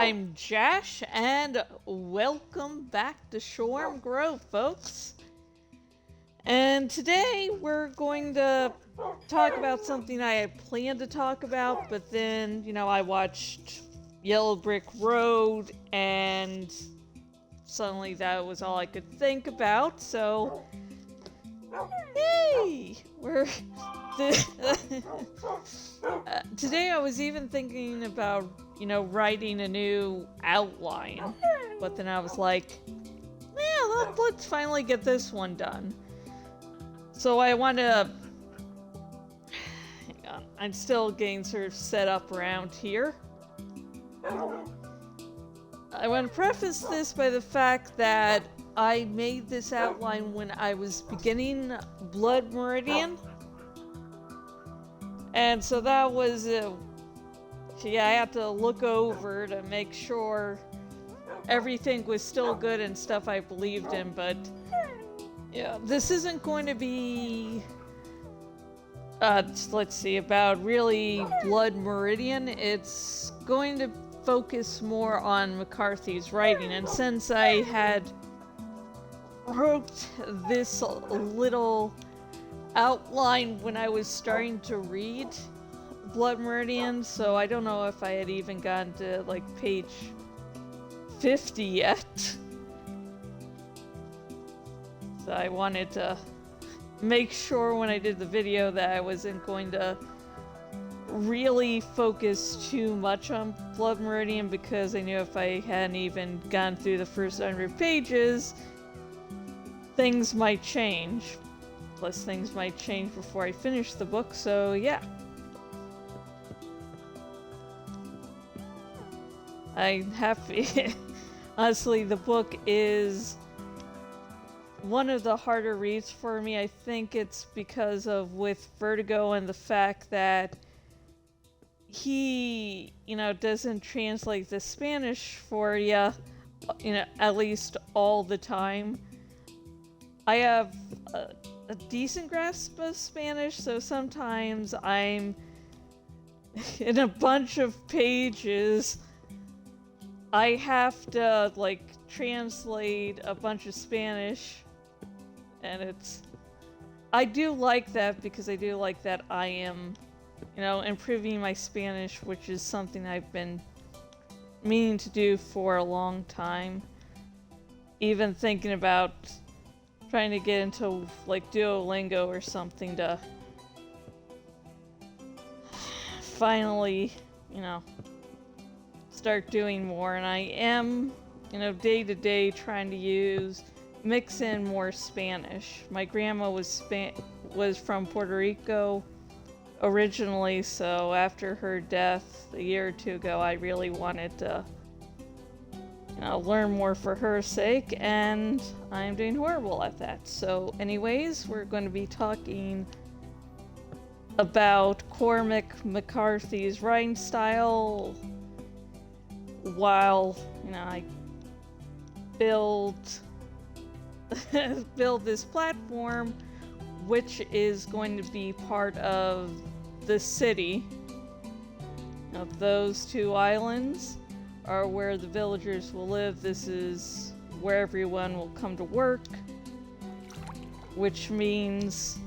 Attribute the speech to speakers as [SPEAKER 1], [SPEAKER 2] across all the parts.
[SPEAKER 1] I'm Jash, and welcome back to Shorm Grove, folks. And today we're going to talk about something I had planned to talk about, but then, I watched Yellow Brick Road, and suddenly that was all I could think about, so... Yay! Today I was even thinking about, writing a new outline. But then I was like, yeah, let's finally get this one done. So I want to... Hang on, I'm still getting sort of set up around here. I want to preface this by the fact that I made this outline when I was beginning Blood Meridian. And so that was, I had to look over to make sure everything was still good and stuff I believed in, but yeah, this isn't going to be, let's see, about really Blood Meridian. It's going to focus more on McCarthy's writing, and since I had wrote this little outline when I was starting to read Blood Meridian, so I don't know if I had even gotten to like page 50 yet. So I wanted to make sure when I did the video that I wasn't going to really focus too much on Blood Meridian, because I knew if I hadn't even gone through the first 100 pages, things might change. Plus, things might change before I finish the book, so yeah. I'm happy. Honestly, the book is one of the harder reads for me. I think it's because of with Vertigo and the fact that he, doesn't translate the Spanish for you, at least all the time. I have a decent grasp of Spanish, so sometimes I'm in a bunch of pages. I have to, translate a bunch of Spanish, and I do like that, because I do like that I am, improving my Spanish, which is something I've been meaning to do for a long time. Even thinking about trying to get into Duolingo or something to finally, start doing more. And I am, day to day trying to mix in more Spanish. My grandma was from Puerto Rico originally, so after her death a year or two ago, I really wanted to learn more for her sake, and I'm doing horrible at that. So anyways, we're going to be talking about Cormac McCarthy's writing style while, I build this platform, which is going to be part of the city. Those two islands are where the villagers will live. This is where everyone will come to work, which means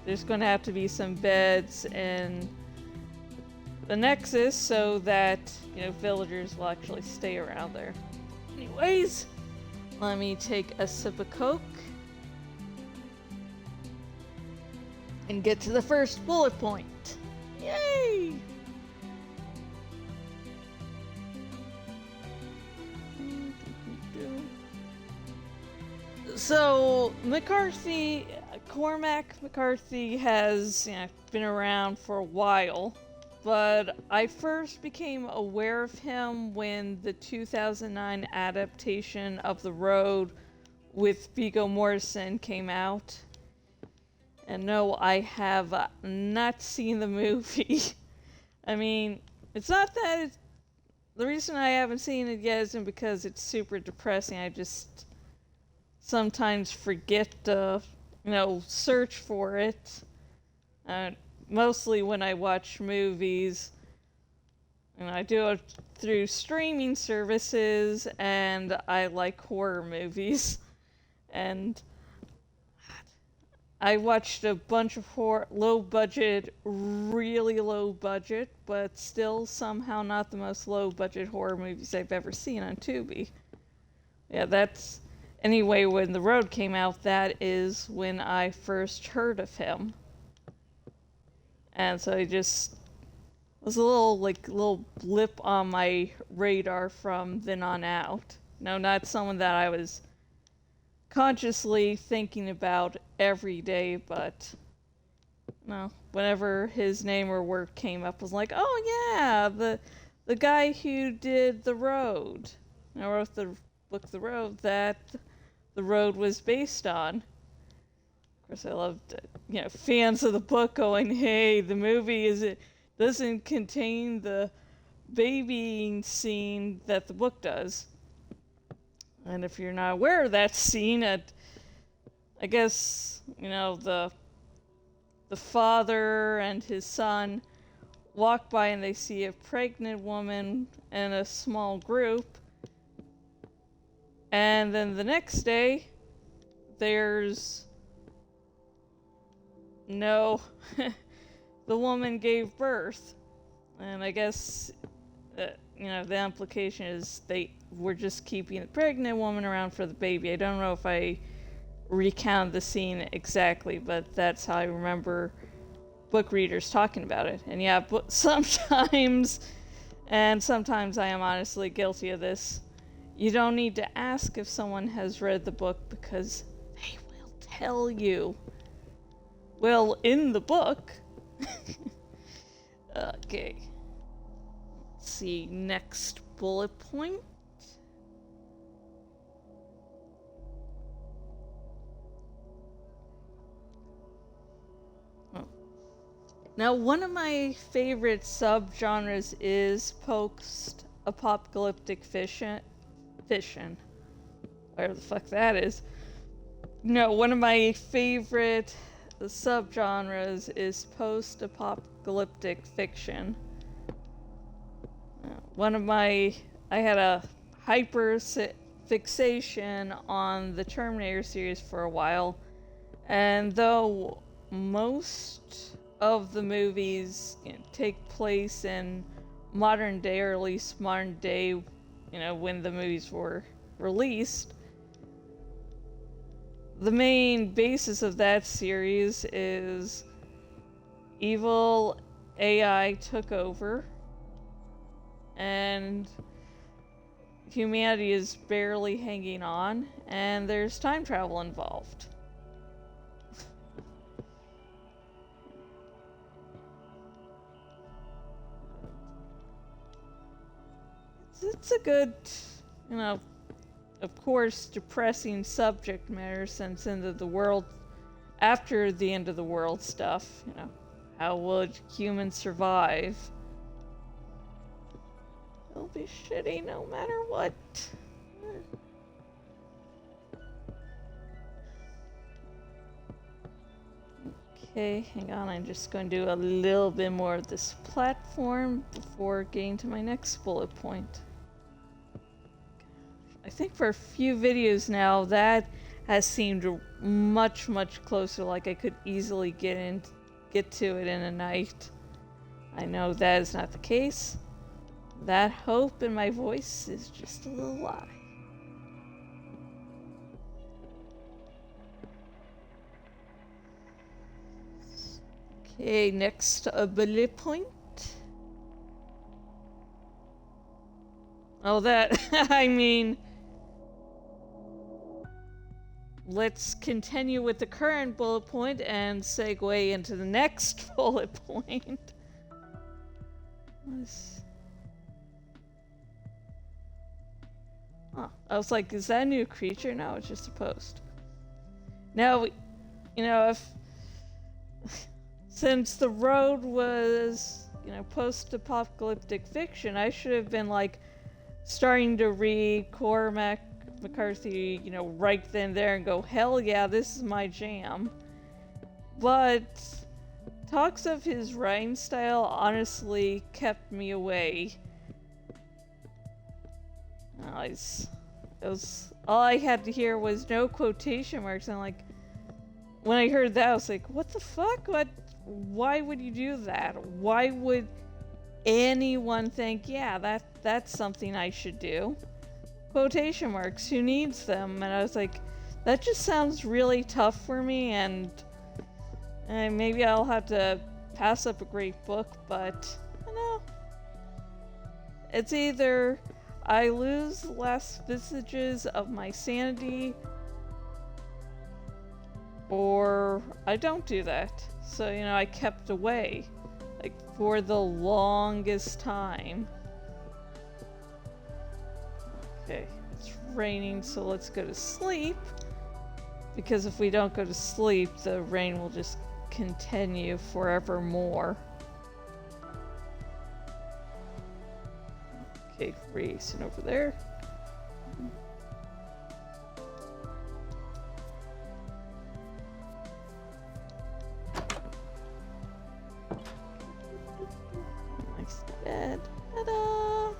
[SPEAKER 1] there's going to have to be some beds in the Nexus so that, villagers will actually stay around there. Anyways, let me take a sip of Coke and get to the first bullet point. Yay! So, Cormac McCarthy has been around for a while, but I first became aware of him when the 2009 adaptation of The Road with Viggo Mortensen came out. And no, I have not seen the movie. I mean, it's not that the reason I haven't seen it yet isn't because it's super depressing. I just sometimes forget to, search for it. Mostly when I watch movies, And I do it through streaming services, and I like horror movies. And I watched a bunch of low budget, really low budget, but still somehow not the most low budget horror movies I've ever seen on Tubi. Yeah, that's anyway. When The Road came out, that is when I first heard of him, and so it just was a little blip on my radar from then on out. No, not someone that I was consciously thinking about every day, but no, whenever his name or work came up, I was like, oh yeah, the guy who did The Road. I wrote the book The Road that The Road was based on. Of course, I loved, fans of the book going, hey, the movie doesn't contain the babying scene that the book does. And if you're not aware of that scene, I guess, the father and his son walk by and they see a pregnant woman in a small group. And then the next day, there's no, the woman gave birth. And I guess, the implication is they were just keeping the pregnant woman around for the baby. I don't know if I recounted the scene exactly, but that's how I remember book readers talking about it. And yeah, sometimes I am honestly guilty of this. You don't need to ask if someone has read the book because they will tell you. Well, in the book. Okay. Let's see, next bullet point. Now, one of my favorite subgenres is post-apocalyptic fiction. Whatever the fuck that is. No, one of my favorite subgenres is post-apocalyptic fiction. I had a hyper fixation on the Terminator series for a while, and though most of the movies take place in modern day, or at least modern day, when the movies were released, the main basis of that series is evil AI took over and humanity is barely hanging on, and there's time travel involved. It's a good, of course, depressing subject matter, since after the end of the world stuff, how would humans survive? It'll be shitty no matter what. Okay, hang on, I'm just going to do a little bit more of this platform before getting to my next bullet point. I think for a few videos now, that has seemed much, much closer, like I could easily get to it in a night. I know that is not the case. That hope in my voice is just a little lie. Okay, next bullet point. Oh, that, I mean, let's continue with the current bullet point and segue into the next bullet point. Oh, I was like, is that a new creature? No, it's just a post. Now, since The Road was, post-apocalyptic fiction, I should have been, starting to read Cormac McCarthy, right then there and go, hell yeah, this is my jam. But talks of his writing style honestly kept me away. it was all I had to hear was no quotation marks, and like when I heard that, I was like, what the fuck? What? Why would you do that? Why would anyone think, yeah, that's something I should do? Quotation marks, who needs them? And I was like, that just sounds really tough for me, and maybe I'll have to pass up a great book, but I don't know. It's either I lose the last vestiges of my sanity, or I don't do that. So, I kept away, like, for the longest time. Okay, it's raining, so let's go to sleep. Because if we don't go to sleep, the rain will just continue forevermore. Okay, racing over there. Nice bed. Ta-da!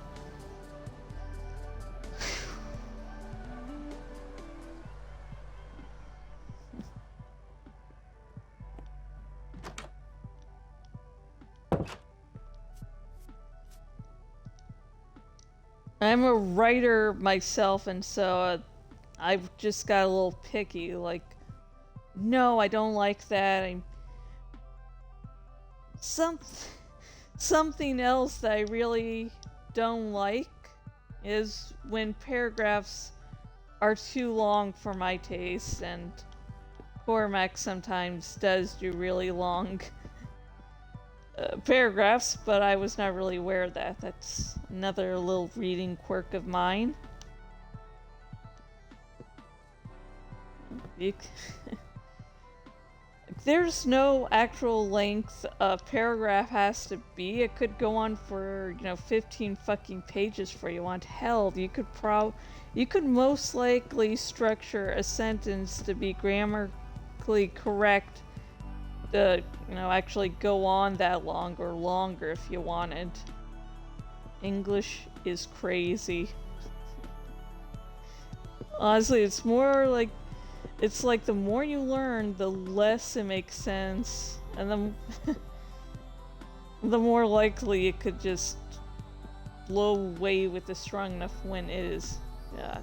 [SPEAKER 1] I'm a writer myself, and so I've just got a little picky. Like, no, I don't like that. Something else that I really don't like is when paragraphs are too long for my taste, and Cormac sometimes does do really long paragraphs, but I was not really aware of that. That's another little reading quirk of mine. There's no actual length a paragraph has to be. It could go on for, 15 fucking pages for you want. Hell, you could most likely structure a sentence to be grammatically correct to, actually go on that long or longer if you wanted. English is crazy. Honestly, it's like the more you learn, the less it makes sense, and the more likely it could just blow away with a strong enough wind is. God.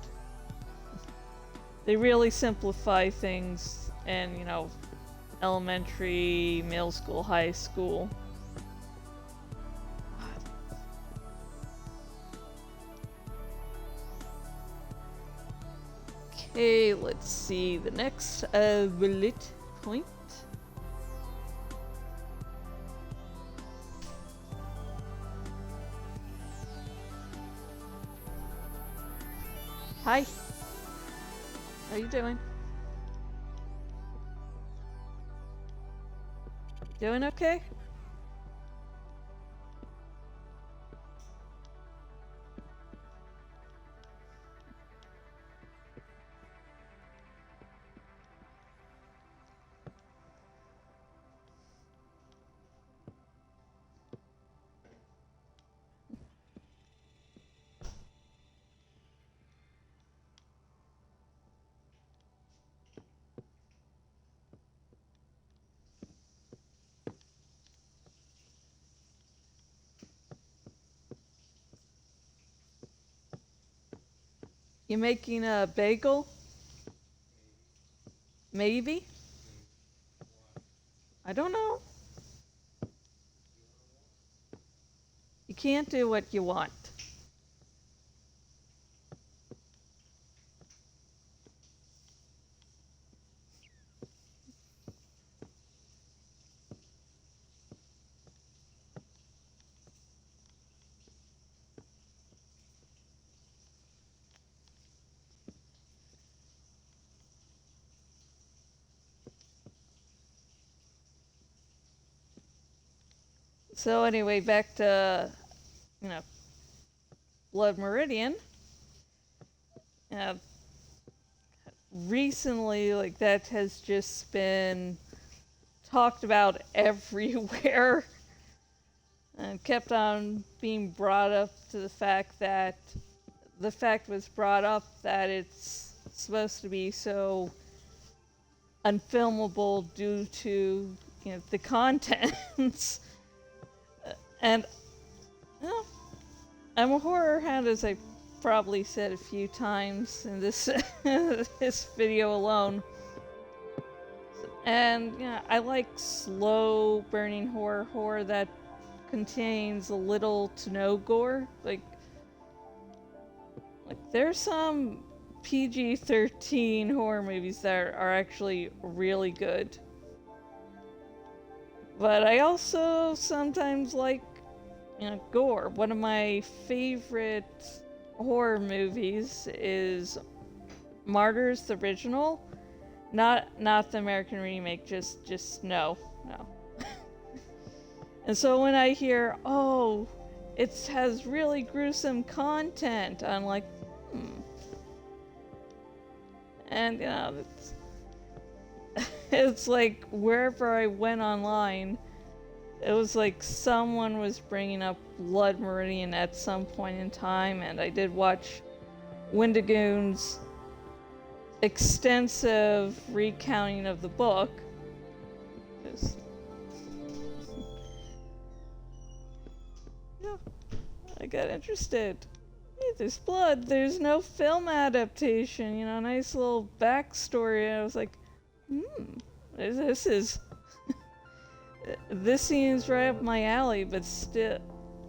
[SPEAKER 1] They really simplify things in, elementary, middle school, high school. Okay, let's see the next bullet point. Hi. How you doing? Doing okay? You making a bagel? Maybe? I don't know. You can't do what you want. So anyway, back to, Blood Meridian. Recently, like, that has just been talked about everywhere. And kept on being brought up to the fact that the fact was brought up that it's supposed to be so unfilmable due to, the contents. And well, I'm a horror hound, as I probably said a few times in this this video alone. And I like slow burning horror that contains little to no gore. Like there's some PG-13 horror movies that are actually really good. But I also sometimes like, gore. One of my favorite horror movies is Martyrs, the original. Not the American remake, just no. And so when I hear, oh, it has really gruesome content, I'm like, And, it's like wherever I went online, it was like someone was bringing up Blood Meridian at some point in time, and I did watch Wendigoon's extensive recounting of the book. Yeah, I got interested. Hey, there's blood, there's no film adaptation, nice little backstory. And I was like, this is this seems right up my alley, but still,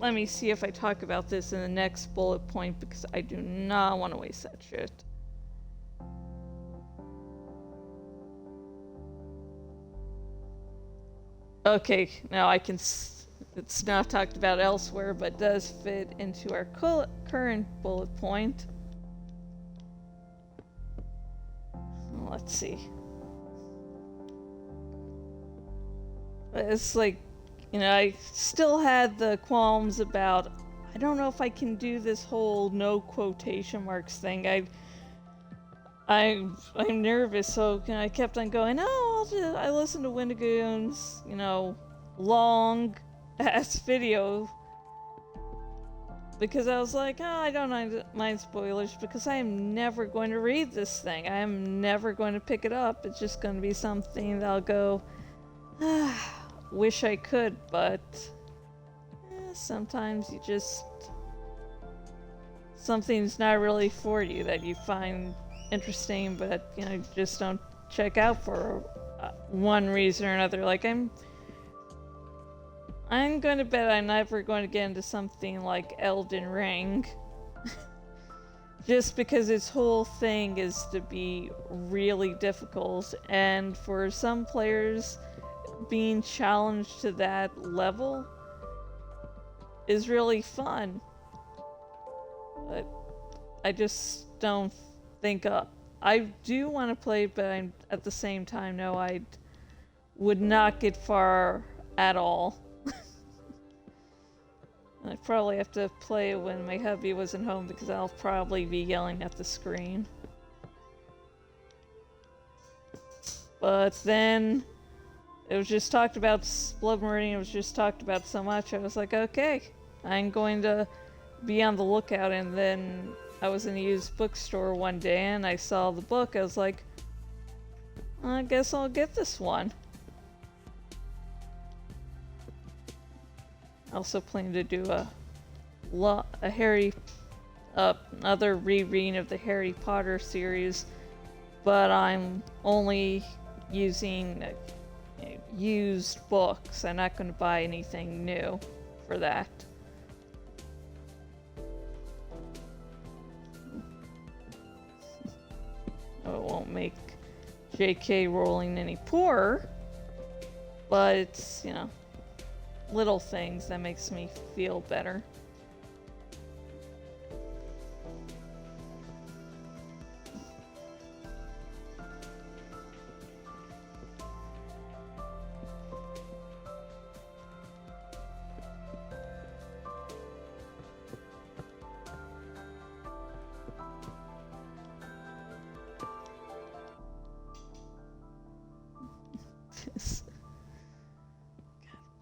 [SPEAKER 1] let me see if I talk about this in the next bullet point, because I do not want to waste that shit. Okay, now I can, it's not talked about elsewhere, but does fit into our current bullet point. Let's see. It's like, I still had the qualms about, I don't know if I can do this whole no quotation marks thing. I'm nervous, so I kept on going, I listened to Wendigoon's, long ass video, because I was like, I don't mind spoilers, because I am never going to read this thing. I am never going to pick it up. It's just going to be something that I'll go, wish I could, but sometimes you just, something's not really for you that you find interesting, but you just don't check out for one reason or another. Like I'm going to bet I'm never going to get into something like Elden Ring. Just because its whole thing is to be really difficult, and for some players, being challenged to that level is really fun. But I just don't think I do want to play, but I'm at the same time, no, I would not get far at all. I'd probably have to play it when my hubby wasn't home, because I'll probably be yelling at the screen. But then it was just talked about, Blood Meridian was just talked about so much, I was like, okay, I'm going to be on the lookout. And then I was in a used bookstore one day and I saw the book. I was like, I guess I'll get this one. I also plan to do another rereading of the Harry Potter series, but I'm only using used books. I'm not going to buy anything new for that. It won't make J.K. Rowling any poorer, but it's, little things that makes me feel better.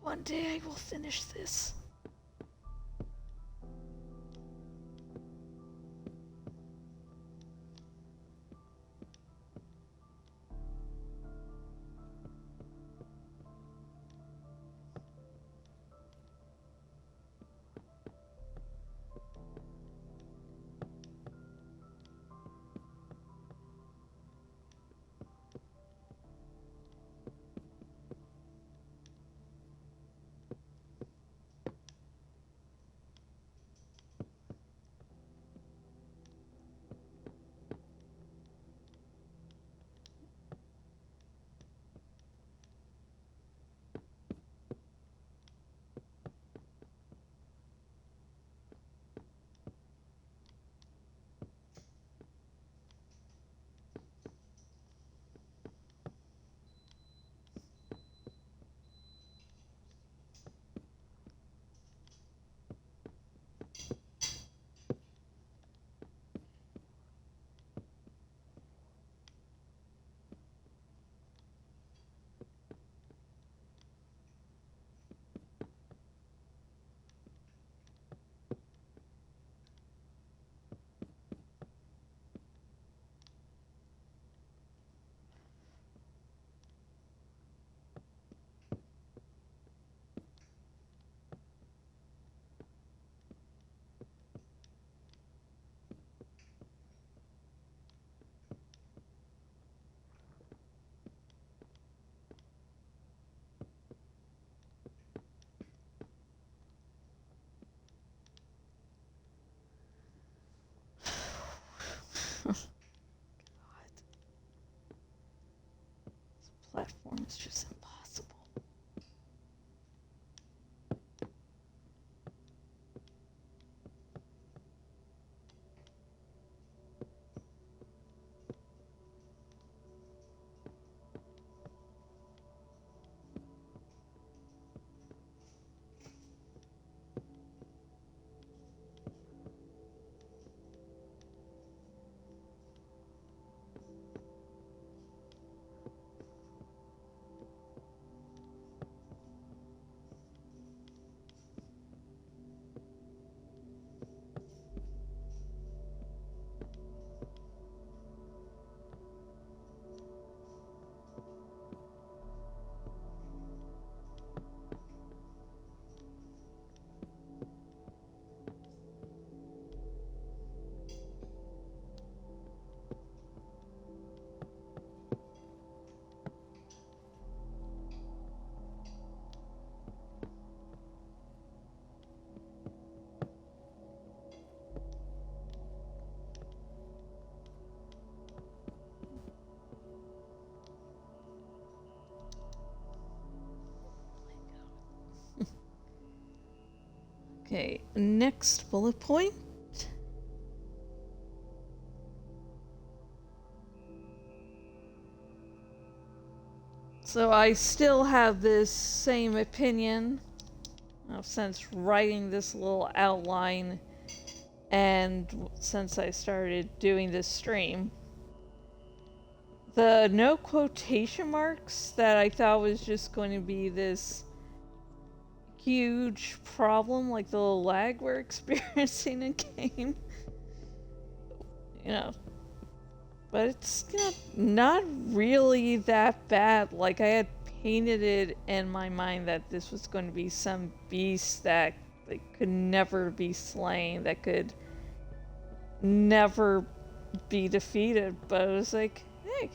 [SPEAKER 1] One day I will finish this. Okay, next bullet point. So I still have this same opinion since writing this little outline and since I started doing this stream. The no quotation marks that I thought was just going to be this huge problem, like the little lag we're experiencing in game. But it's not really that bad. Like, I had painted it in my mind that this was going to be some beast that could never be slain, that could never be defeated. But it was like, hey,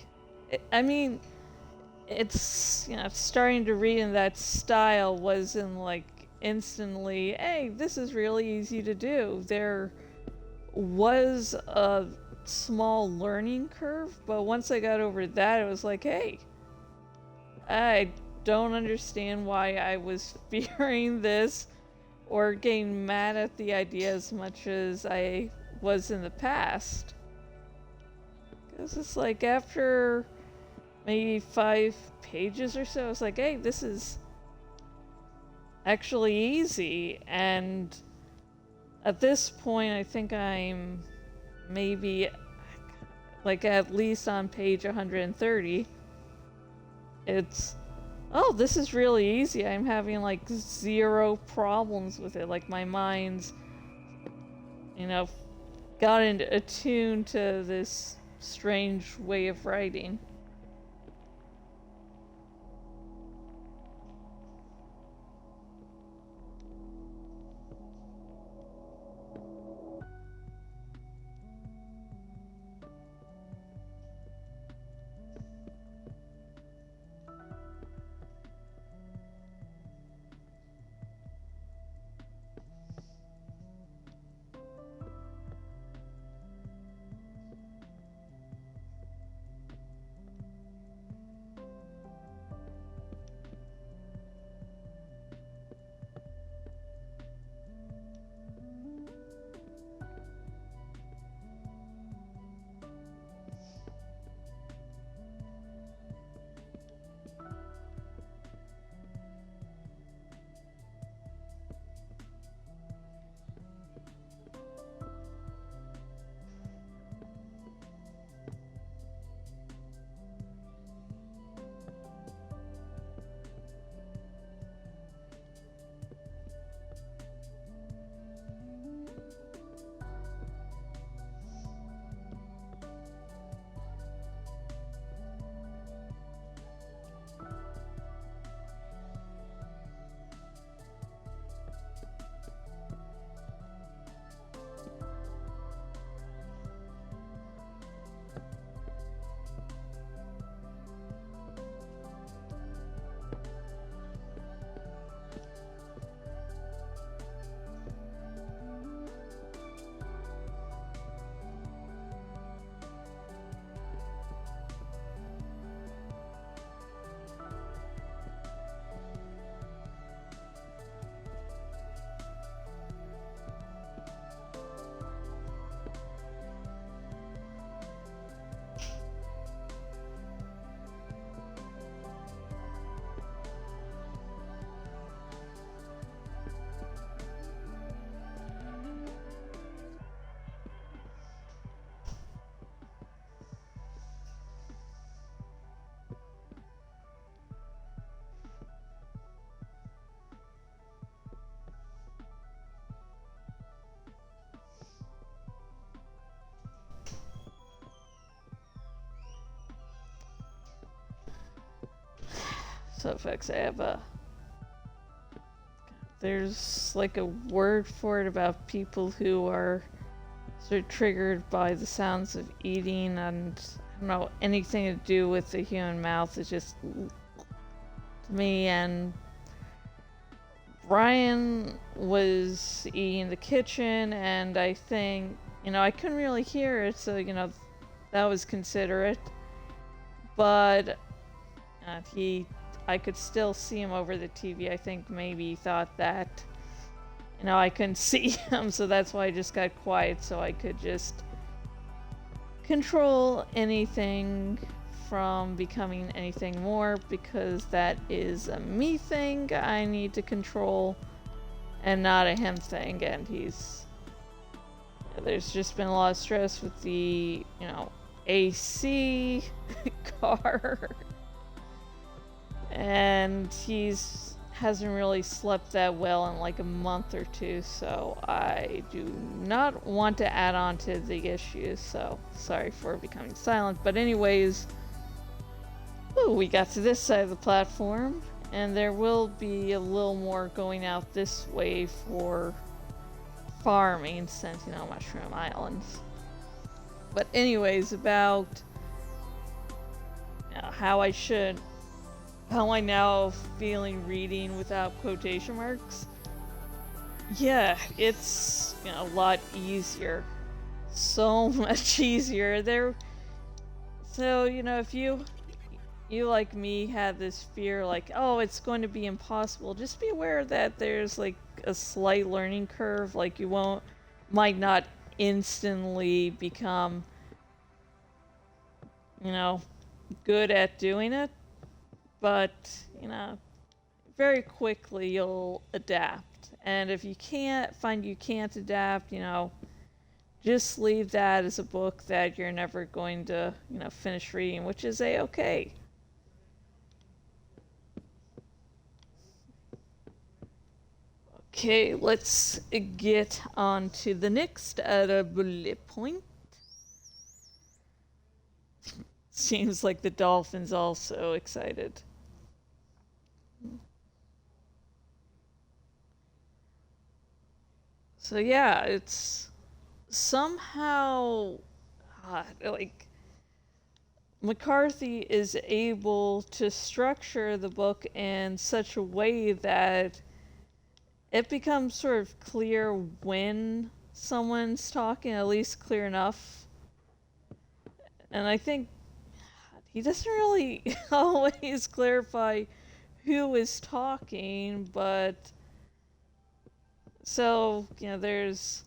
[SPEAKER 1] it's starting to read in that style wasn't like instantly, hey, this is really easy to do. There was a small learning curve, but once I got over that, it was like, hey, I don't understand why I was fearing this or getting mad at the idea as much as I was in the past. Because it's like after maybe 5 pages or so, I was like, hey, this is actually easy. And at this point, I think I'm maybe like at least on page 130. It's, oh, this is really easy. I'm having like 0 problems with it. Like my mind's, gotten attuned to this strange way of writing. So folks, there's like a word for it about people who are sort of triggered by the sounds of eating, and I don't know, anything to do with the human mouth is just me. And Brian was eating in the kitchen, and I think, I couldn't really hear it, so, that was considerate. But I could still see him over the TV. I think maybe he thought that, I couldn't see him, so that's why I just got quiet, so I could just control anything from becoming anything more, because that is a me thing I need to control and not a him thing. And there's just been a lot of stress with the, AC car, and hasn't really slept that well in like a month or two, so I do not want to add on to the issues, so sorry for becoming silent. But anyways, we got to this side of the platform, and there will be a little more going out this way for farming, since, Mushroom Islands. But anyways, about how I now feeling reading without quotation marks. Yeah, it's a lot easier. So much easier. So, if you like me had this fear like, oh, it's going to be impossible, just be aware that there's like a slight learning curve. Like you might not instantly become, good at doing it, but very quickly you'll adapt. And if you can't adapt, just leave that as a book that you're never going to finish reading, which is a-okay. Okay, let's get on to the next bullet point. Seems like the dolphin's also excited. So yeah, it's somehow like McCarthy is able to structure the book in such a way that it becomes sort of clear when someone's talking, at least clear enough. And I think he doesn't really always clarify who is talking, but so, there's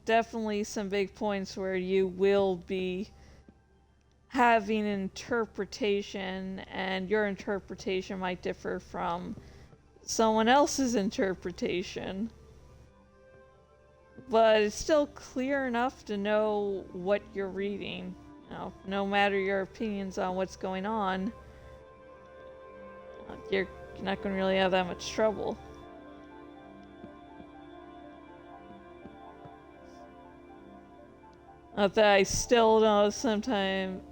[SPEAKER 1] definitely some big points where you will be having an interpretation, and your interpretation might differ from someone else's interpretation. But it's still clear enough to know what you're reading. No matter your opinions on what's going on, you're not going to really have that much trouble. Not that I still know sometimes.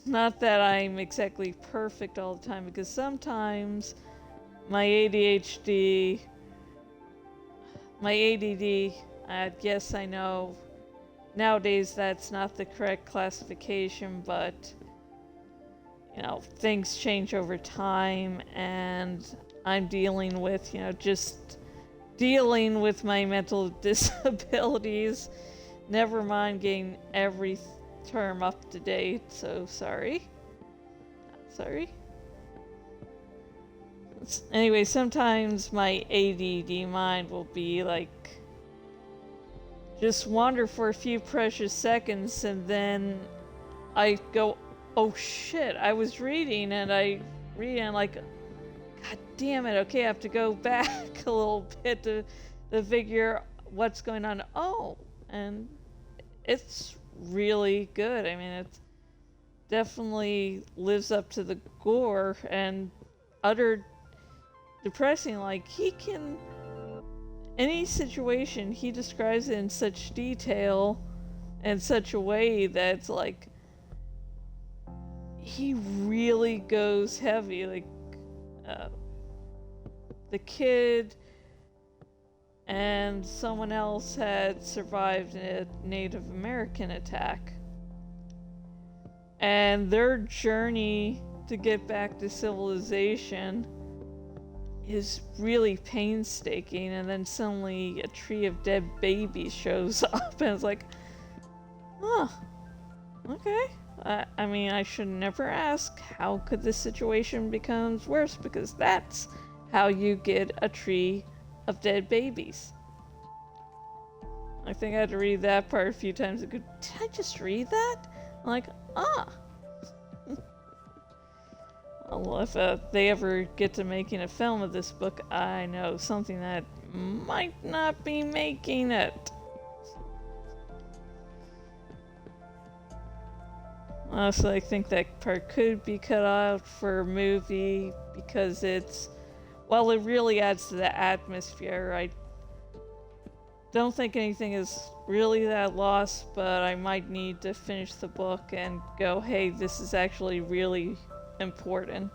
[SPEAKER 1] Not that I'm exactly perfect all the time, because sometimes my ADHD, my ADD, yes, I know nowadays that's not the correct classification, but things change over time, and I'm dealing with, just dealing with my mental disabilities. Never mind getting every term up to date, so sorry. Anyway, sometimes my ADD mind will be like, just wander for a few precious seconds, and then I go, oh shit, I was reading, and I read, and like, god damn it, okay, I have to go back a little bit to figure what's going on. Oh, and it's really good. I mean, it definitely lives up to the gore and utter depressing. Like, any situation, he describes it in such detail and such a way that's like, he really goes heavy. Like, the kid and someone else had survived a Native American attack, and their journey to get back to civilization is really painstaking, and then suddenly a tree of dead babies shows up, and it's like, huh, okay, I mean, I should never ask, how could this situation become worse? Because that's how you get a tree of dead babies. I think I had to read that part a few times ago. Did I just read that? I'm like, ah. Well, if they ever get to making a film of this book, I know something that might not be making it. Honestly, I think that part could be cut out for a movie because it's, well, it really adds to the atmosphere. I don't think anything is really that lost, but I might need to finish the book and go, hey, this is actually really important.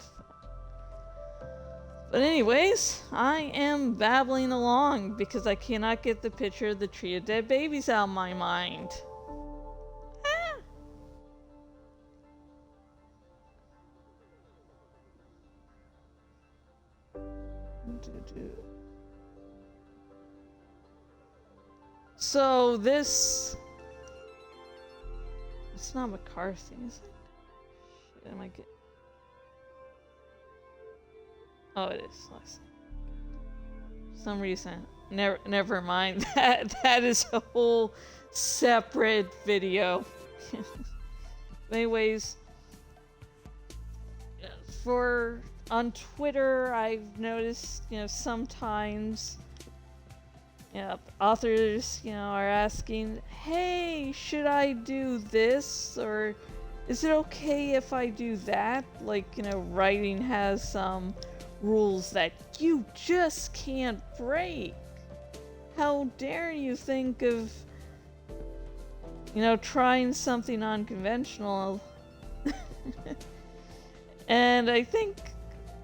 [SPEAKER 1] But anyways, I am babbling along because I cannot get the picture of the tree of dead babies out of my mind. So this, it's not McCarthy, is it? Shit, am I get? Oh, it is. For some reason, never mind. That is a whole separate video. Anyways, on Twitter, I've noticed, sometimes, authors, are asking, hey, should I do this? Or is it okay if I do that? Like, writing has some rules that you just can't break. How dare you think of, trying something unconventional? And I think,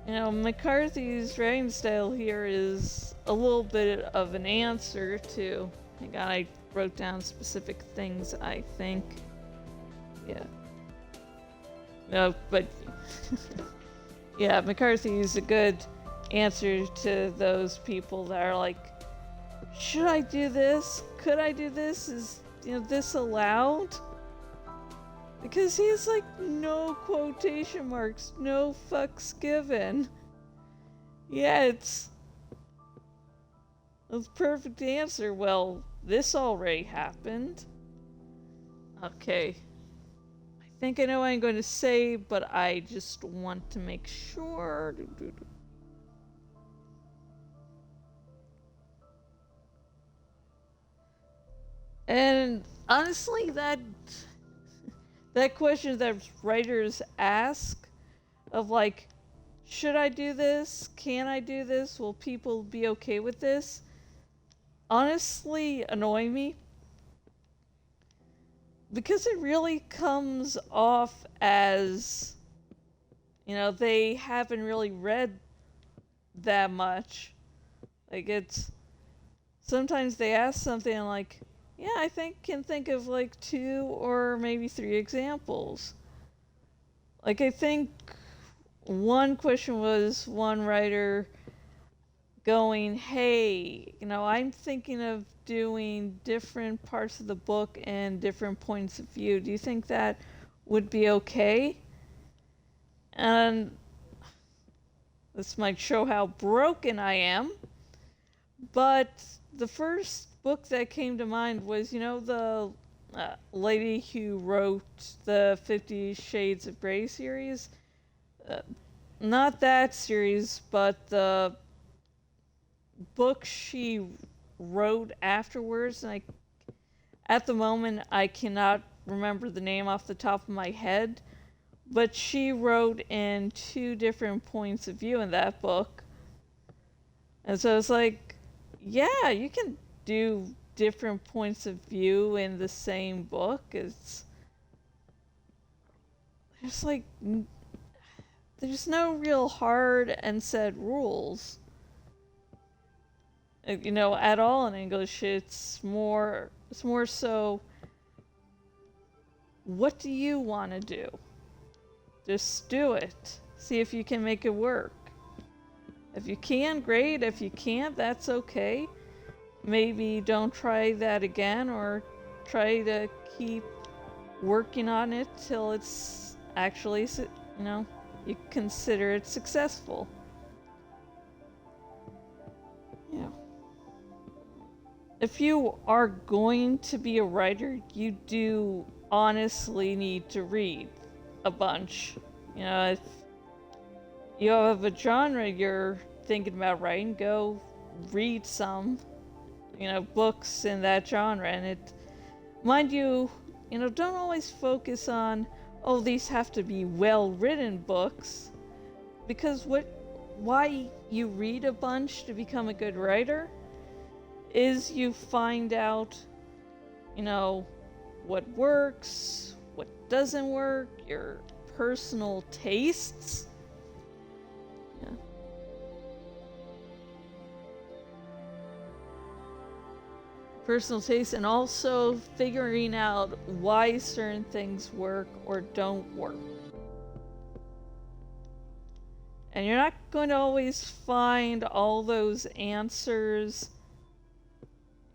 [SPEAKER 1] McCarthy's writing style here is a little bit of an answer to, hang on, I wrote down specific things, I think. Yeah. No, but yeah, McCarthy is a good answer to those people that are like, should I do this? Could I do this? Is, this allowed? Because he has, like, no quotation marks, no fucks given. Yeah, it's a perfect answer. Well, this already happened. Okay. I think I know what I'm going to say, but I just want to make sure. And honestly, that question that writers ask of like, should I do this? Can I do this? Will people be okay with this? Honestly annoy me. Because it really comes off as, they haven't really read that much. Like, it's, sometimes they ask something like, yeah, I can think of like 2 or maybe 3 examples. Like, I think one question was one writer going, hey, I'm thinking of doing different parts of the book and different points of view. Do you think that would be okay? And this might show how broken I am, but the first book that came to mind was, the lady who wrote the 50 Shades of Grey series. Not that series, but the book she wrote afterwards. And at the moment, I cannot remember the name off the top of my head, but she wrote in 2 different points of view in that book. And so it's like, yeah, you can do different points of view in the same book. It's like, there's no real hard and set rules, at all in English. It's more so, what do you want to do? Just do it. See if you can make it work. If you can, great. If you can't, that's okay. Maybe don't try that again, or try to keep working on it till it's actually, you consider it successful. Yeah. If you are going to be a writer, you do honestly need to read a bunch. If you have a genre you're thinking about writing, go read some, books in that genre. And mind you, don't always focus on, oh, these have to be well-written books, because why you read a bunch to become a good writer is you find out, what works, what doesn't work, your personal tastes. Yeah. Personal taste, and also figuring out why certain things work or don't work. And you're not going to always find all those answers,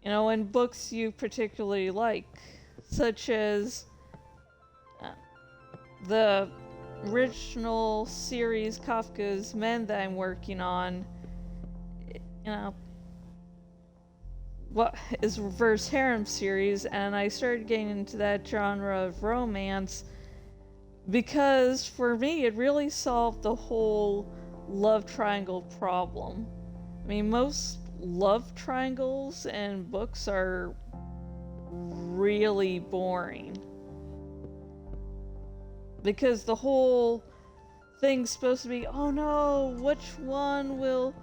[SPEAKER 1] in books you particularly like, such as the original series Kafka's Men that I'm working on. What is reverse harem series, and I started getting into that genre of romance because for me it really solved the whole love triangle problem. I mean, most love triangles in books are really boring because the whole thing's supposed to be, oh no, which one will,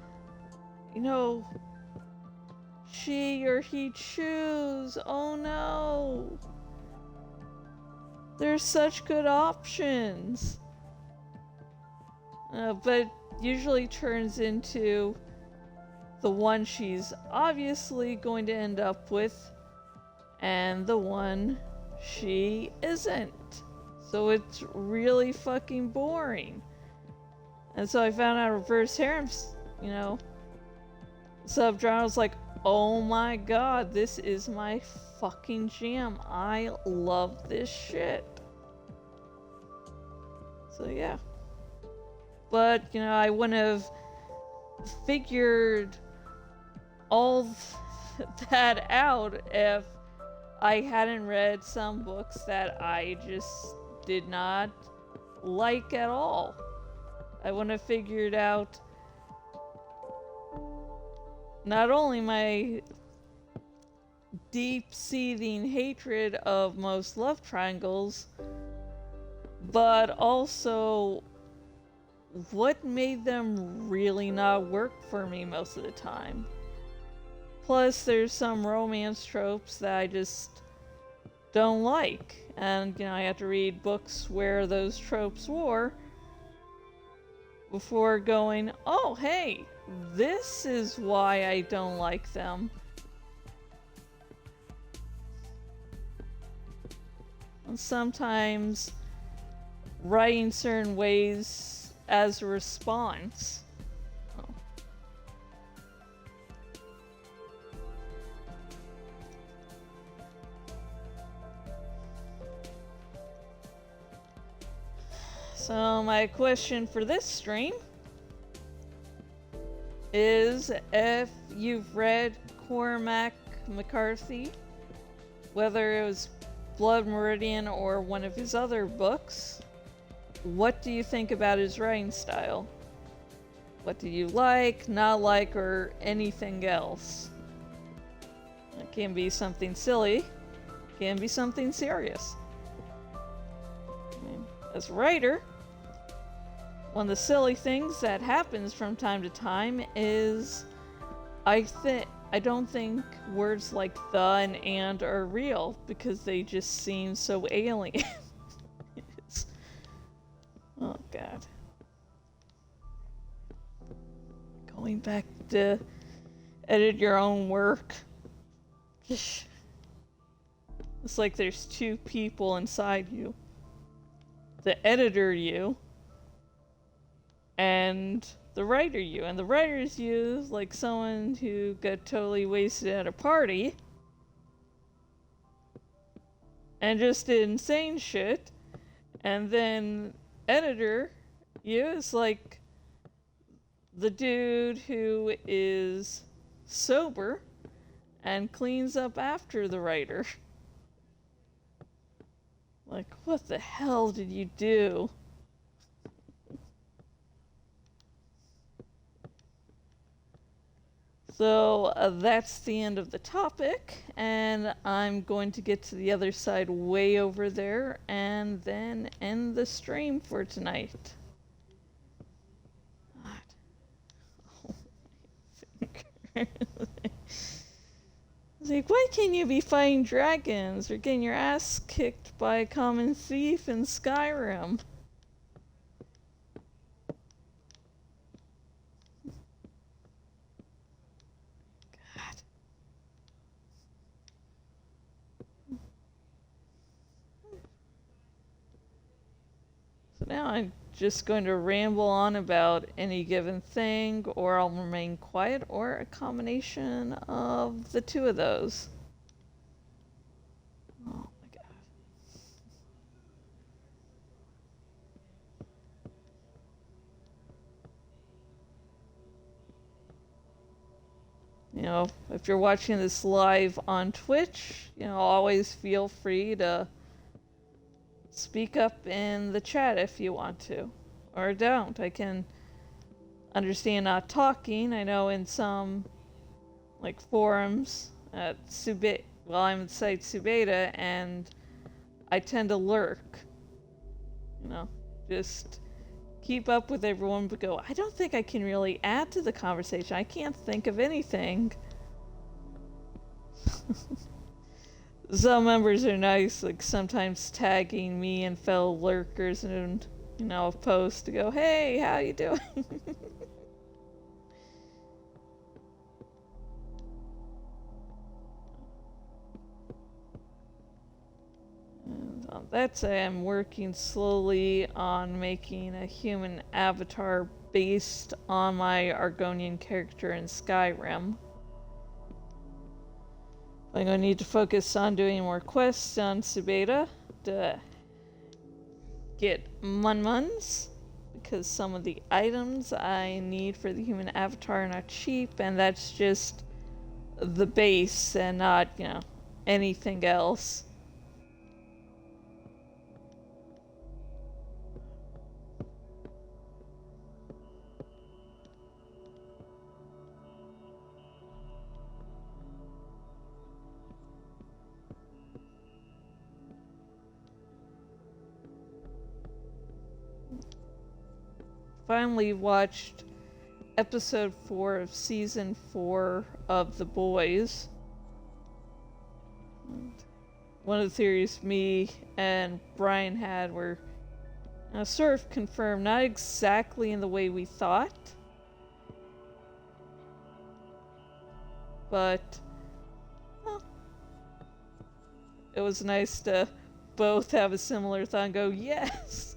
[SPEAKER 1] she or he choose? Oh no. There's such good options. But usually turns into the one she's obviously going to end up with and the one she isn't. So it's really fucking boring. And so I found out reverse harems, subgenre. I was like, oh my god, this is my fucking jam. I love this shit. So yeah. But, I wouldn't have figured all that out if I hadn't read some books that I just did not like at all. I wouldn't have figured out not only my deep-seething hatred of most love triangles, but also what made them really not work for me most of the time. Plus, there's some romance tropes that I just don't like, and I have to read books where those tropes were before going, oh hey, this is why I don't like them. And sometimes writing certain ways as a response. So my question for this stream is, if you've read Cormac McCarthy, whether it was Blood Meridian or one of his other books, what do you think about his writing style? What do you like, not like, or anything else? It can be something silly, it can be something serious. As a writer, one of the silly things that happens from time to time is I don't think words like the and are real because they just seem so alien. Oh god. Going back to edit your own work. It's like there's two people inside you. The editor you and the writer you. And the writer's you is like someone who got totally wasted at a party and just did insane shit. And then editor, you is like the dude who is sober and cleans up after the writer. Like, what the hell did you do? So that's the end of the topic, and I'm going to get to the other side way over there and then end the stream for tonight. God. Oh, my finger. It's like, why can't you be fighting dragons or getting your ass kicked by a common thief in Skyrim? God. So now I'm just going to ramble on about any given thing, or I'll remain quiet, or a combination of the two of those. Oh my god. You know, if you're watching this live on Twitch, you know, always feel free to speak up in the chat if you want to. Or don't. I can understand not talking. I know in some, like, forums at I'm at site Subeda, and I tend to lurk. You know, just keep up with everyone, but go, I don't think I can really add to the conversation. I can't think of anything. Some members are nice, like sometimes tagging me and fellow lurkers and, you know, a post to go, hey, how you doing? And on that side, I'm working slowly on making a human avatar based on my Argonian character in Skyrim. I'm going to need to focus on doing more quests on Subeda to get Munmuns, because some of the items I need for the human avatar are not cheap, and that's just the base and not, you know, anything else. Finally watched episode 4 of season 4 of The Boys. And one of the theories me and Brian had were sort of confirmed, not exactly in the way we thought, but well, it was nice to both have a similar thought and go, yes!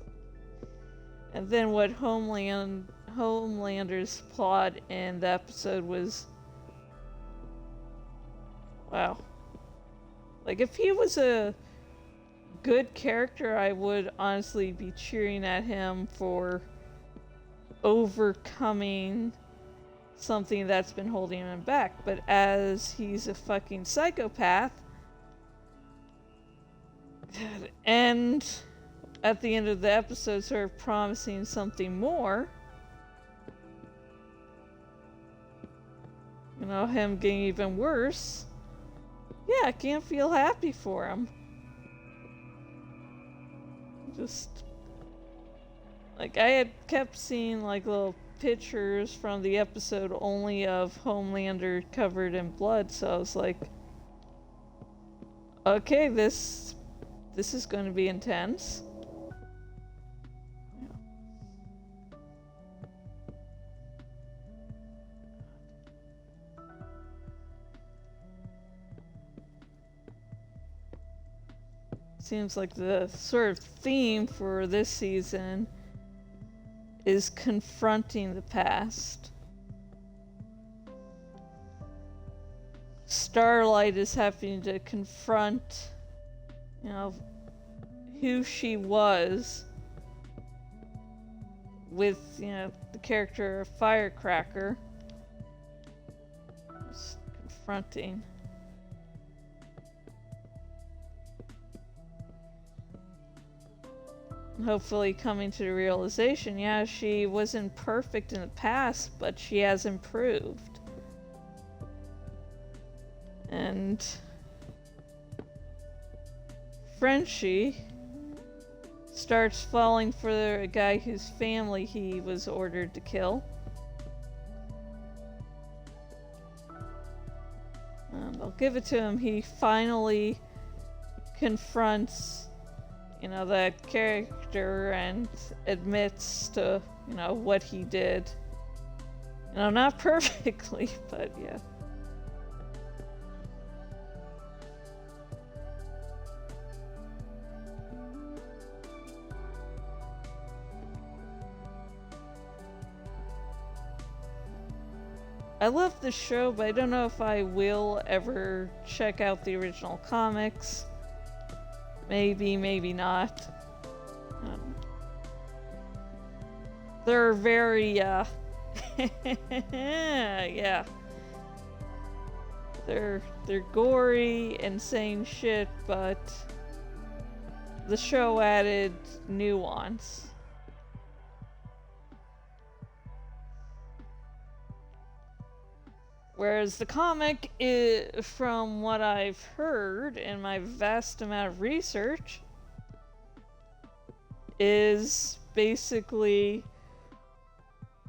[SPEAKER 1] And then what Homelander's plot in the episode was, wow. Like, if he was a good character, I would honestly be cheering at him for overcoming something that's been holding him back. But as he's a fucking psychopath, and at the end of the episode sort of promising something more, you know, him getting even worse, yeah, I can't feel happy for him. Just, like, I had kept seeing, like, little pictures from the episode only of Homelander covered in blood, so I was like, okay, this is going to be intense. Seems like the sort of theme for this season is confronting the past. Starlight is having to confront you know, who she was with, you know, the character of Firecracker. Just confronting. Hopefully coming to the realization, yeah, she wasn't perfect in the past, but she has improved. And Frenchie starts falling for a guy whose family he was ordered to kill. And I'll give it to him, he finally confronts, you know, that character and admits to, you know, what he did. You know, not perfectly, but yeah. I love the show, but I don't know if I will ever check out the original comics. Maybe, maybe not. They're very, yeah. They're gory and saying shit, but the show added nuance. Whereas the comic, from what I've heard in my vast amount of research, is basically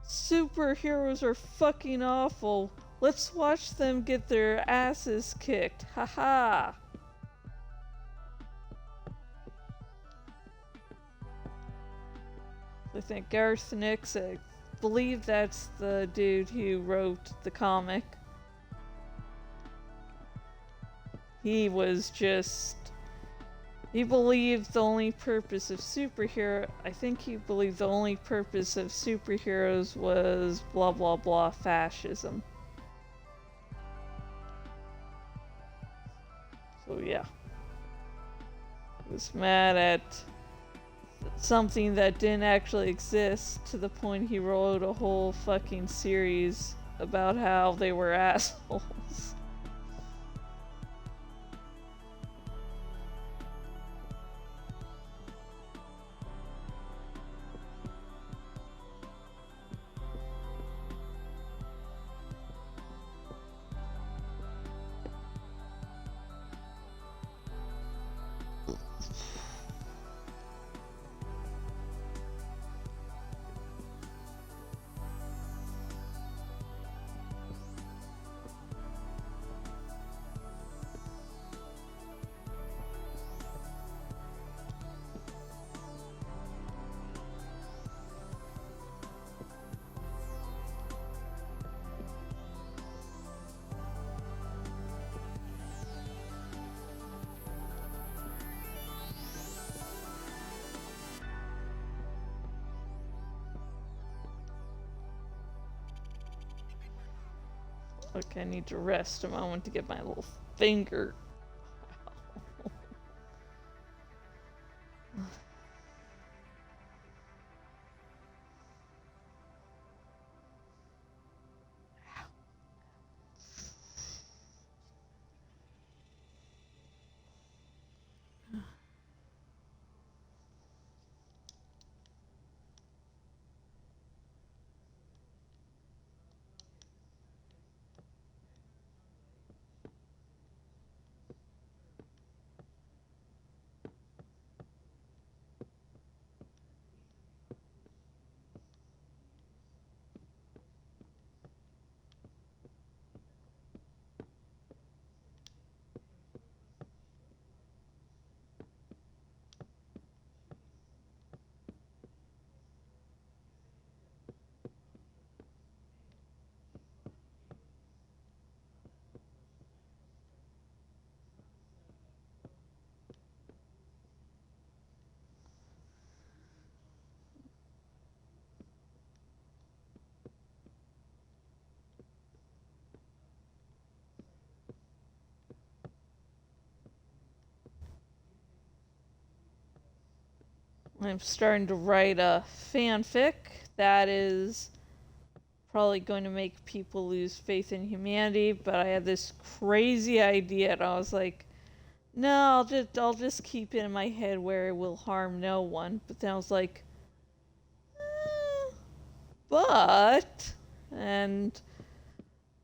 [SPEAKER 1] superheroes are fucking awful. Let's watch them get their asses kicked. Haha. I think Garth Nix, I believe that's the dude who wrote the comic. He was just... He believed the only purpose of I think he believed the only purpose of superheroes was blah blah blah fascism. So yeah. He was mad at something that didn't actually exist, to the point he wrote a whole fucking series about how they were assholes. Okay, I need to rest a moment to get my little finger. I'm starting to write a fanfic that is probably going to make people lose faith in humanity, but I had this crazy idea and I was like, no, I'll just keep it in my head where it will harm no one. But then I was like, but, and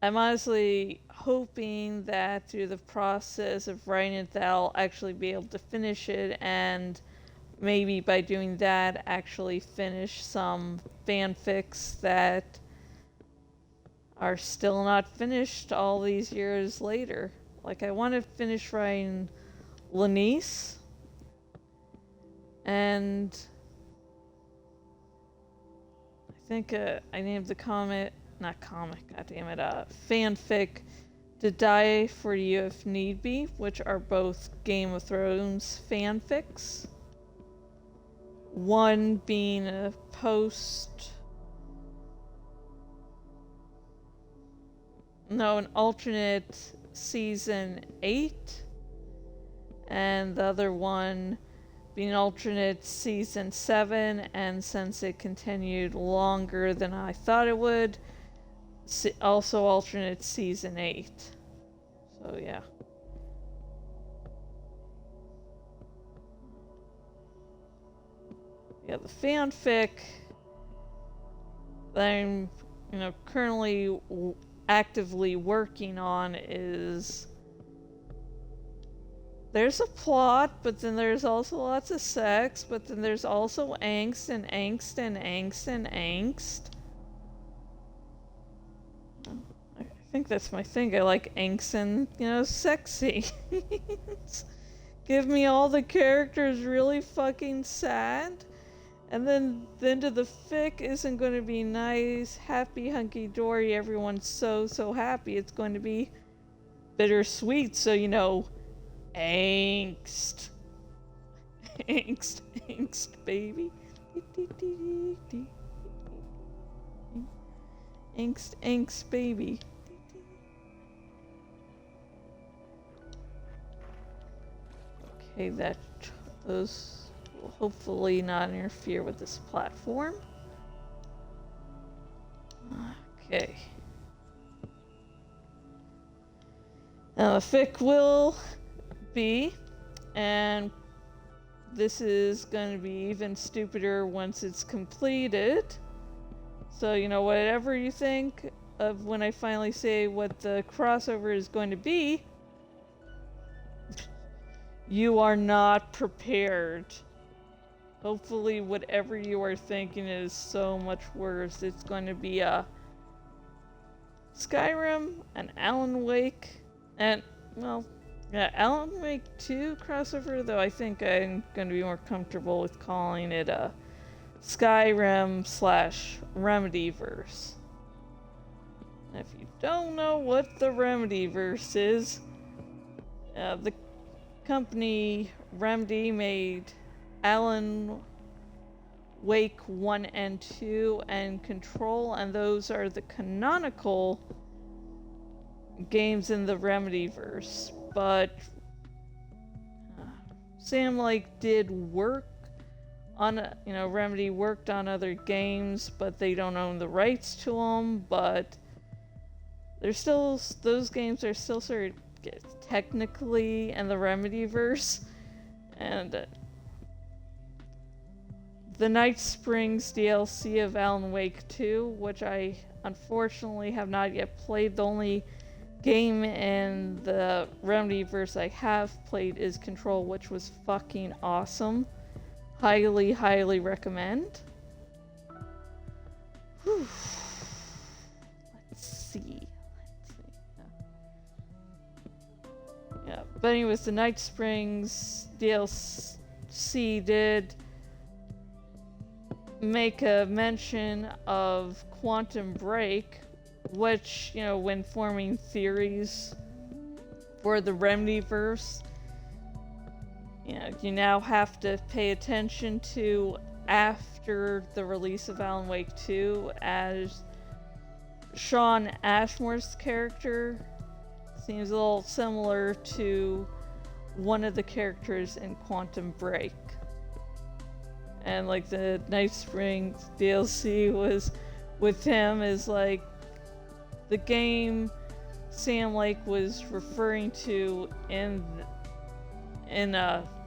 [SPEAKER 1] I'm honestly hoping that through the process of writing it that I'll actually be able to finish it, and maybe by doing that actually finish some fanfics that are still not finished all these years later. Like, I want to finish writing Lanice, and I think I named the fanfic To Die For You If Need Be, which are both Game of Thrones fanfics. One being a an alternate season 8, and the other one being alternate season 7, and since it continued longer than I thought it would, also alternate season 8. So yeah. Yeah, the fanfic that I'm, currently actively working on is, there's a plot, but then there's also lots of sex, but then there's also angst and angst and angst and angst. I think that's my thing. I like angst and, sexy. Give me all the characters really fucking sad, and then the end of the fic isn't going to be nice, happy, hunky-dory, everyone's so happy. It's going to be bittersweet, so, angst. Angst, baby. Angst, baby. Okay, those will hopefully not interfere with this platform. Okay. Now the fic will be, and this is going to be even stupider once it's completed. So, whatever you think of when I finally say what the crossover is going to be, you are not prepared. Hopefully whatever you are thinking is so much worse. It's going to be a Skyrim, an Alan Wake, and, Alan Wake 2 crossover, though I think I'm going to be more comfortable with calling it a Skyrim / Remedyverse. If you don't know what the Remedyverse is, the company Remedy made Alan Wake 1 and 2 and Control, and those are the canonical games in the Remedyverse. But Sam Lake did work on, Remedy worked on other games, but they don't own the rights to them. But those games are still sort of technically in the Remedyverse, and the Night Springs DLC of Alan Wake 2, which I unfortunately have not yet played. The only game in the Remedyverse I have played is Control, which was fucking awesome. Highly, highly recommend. Whew. Let's see. Yeah, but anyways, the Night Springs DLC did make a mention of Quantum Break, which, when forming theories for the Remedyverse, you now have to pay attention to after the release of Alan Wake 2, as Sean Ashmore's character seems a little similar to one of the characters in Quantum Break. and like the Night Springs DLC was with him is like the game Sam Lake was referring to in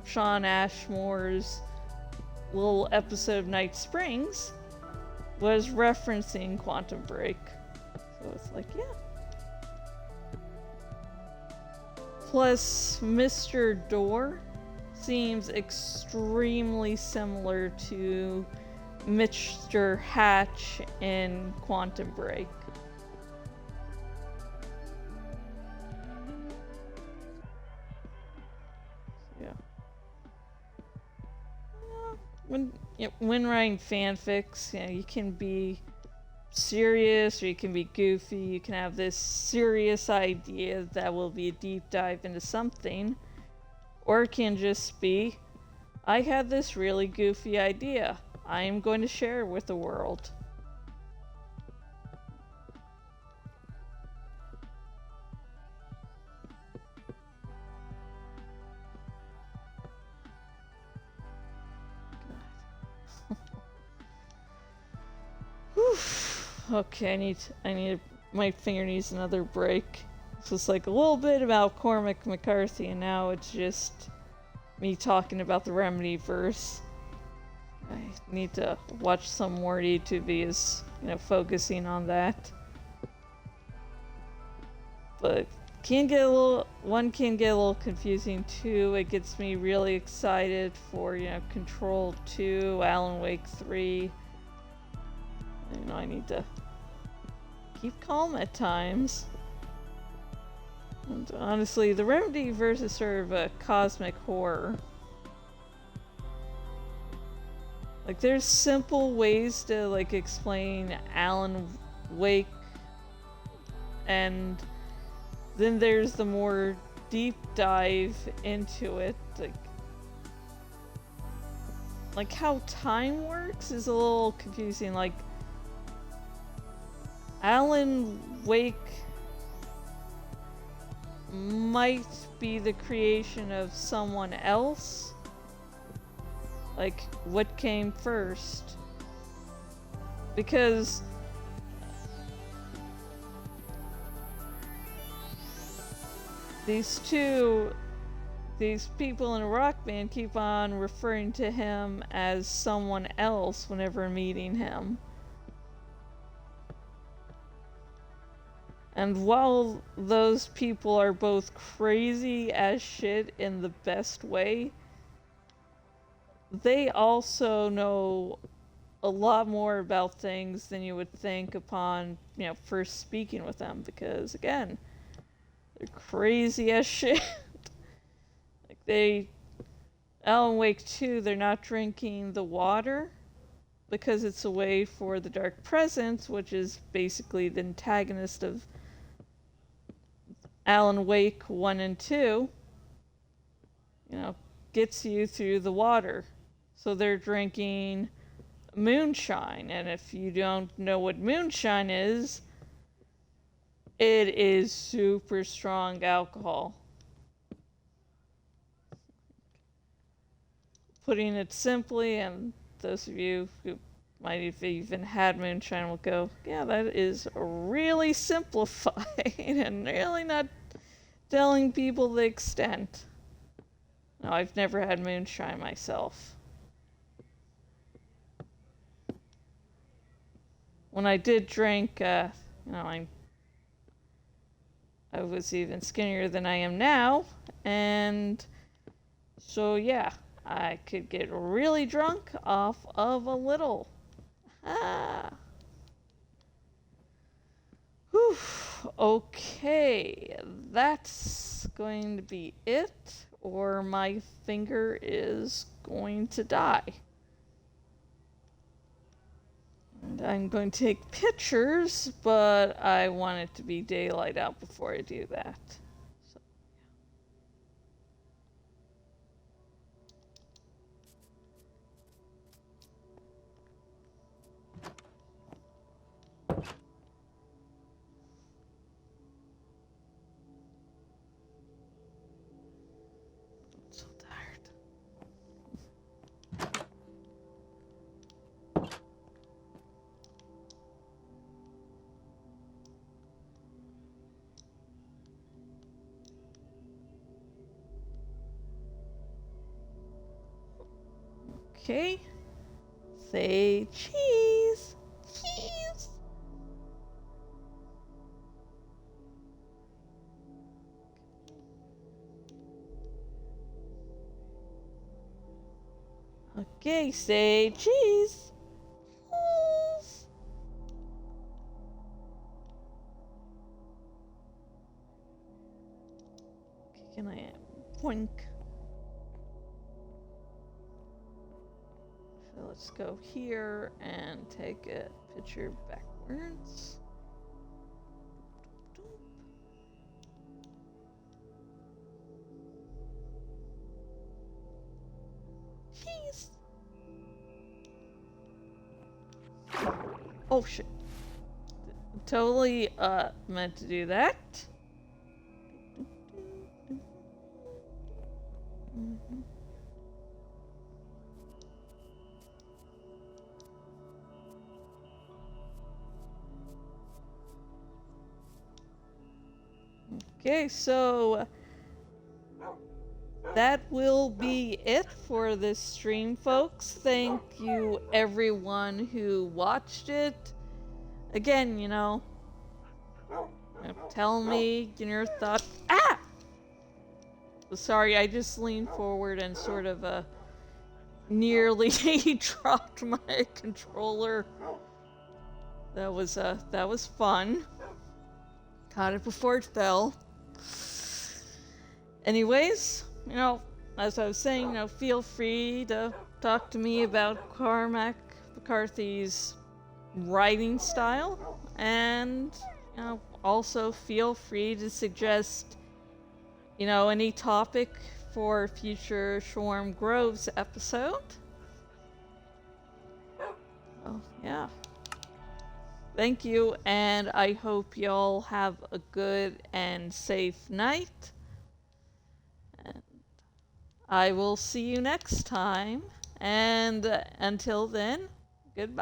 [SPEAKER 1] Sean Ashmore's little episode of Night Springs was referencing Quantum Break. So it's like, yeah. Plus, Mr. Door seems extremely similar to Mr. Hatch in Quantum Break. Yeah. When writing fanfics, you can be serious or you can be goofy. You can have this serious idea that will be a deep dive into something, or it can just be, I had this really goofy idea. I am going to share it with the world. Okay, my finger needs another break. This was like a little bit about Cormac McCarthy, and now it's just me talking about the Remedy verse. I need to watch some more YouTube videos, focusing on that. But one can get a little confusing too. It gets me really excited for, Control 2, Alan Wake 3. I need to keep calm at times. And honestly, the Remedy verse is sort of a cosmic horror. Like, there's simple ways to, like, explain Alan Wake, and then there's the more deep dive into it. Like how time works is a little confusing. Like, Alan Wake might be the creation of someone else. Like, what came first? Because these people in a rock band keep on referring to him as someone else whenever meeting him. And while those people are both crazy as shit in the best way, they also know a lot more about things than you would think upon, first speaking with them, because again, they're crazy as shit. Like Alan Wake 2, they're not drinking the water because it's a way for the Dark Presence, which is basically the antagonist of Alan Wake 1 and 2, gets you through the water. So they're drinking moonshine, and if you don't know what moonshine is, it is super strong alcohol. Putting it simply, and those of you who might have even had moonshine will go, yeah, that is really simplified and really not telling people the extent. No, I've never had moonshine myself. When I did drink, I was even skinnier than I am now, and so yeah, I could get really drunk off of a little. Whew. Okay, that's going to be it, or my finger is going to die. And I'm going to take pictures, but I want it to be daylight out before I do that. So, I'm so tired. Okay. Say cheese. Cheese. Okay, say cheese. Cheese. Okay, can I boink? So let's go here and take a picture backwards. Cheese. Oh shit. Totally meant to do that. Okay, so that will be it for this stream, folks. Thank you everyone who watched it. Again, tell me your thoughts. Ah! Sorry, I just leaned forward and sort of nearly dropped my controller. That was fun. Caught it before it fell. Anyways, as I was saying, feel free to talk to me about Cormac McCarthy's writing style, and also feel free to suggest any topic for future Shorm Groves episode. Oh yeah. Thank you, and I hope y'all have a good and safe night. And I will see you next time. And until then, goodbye.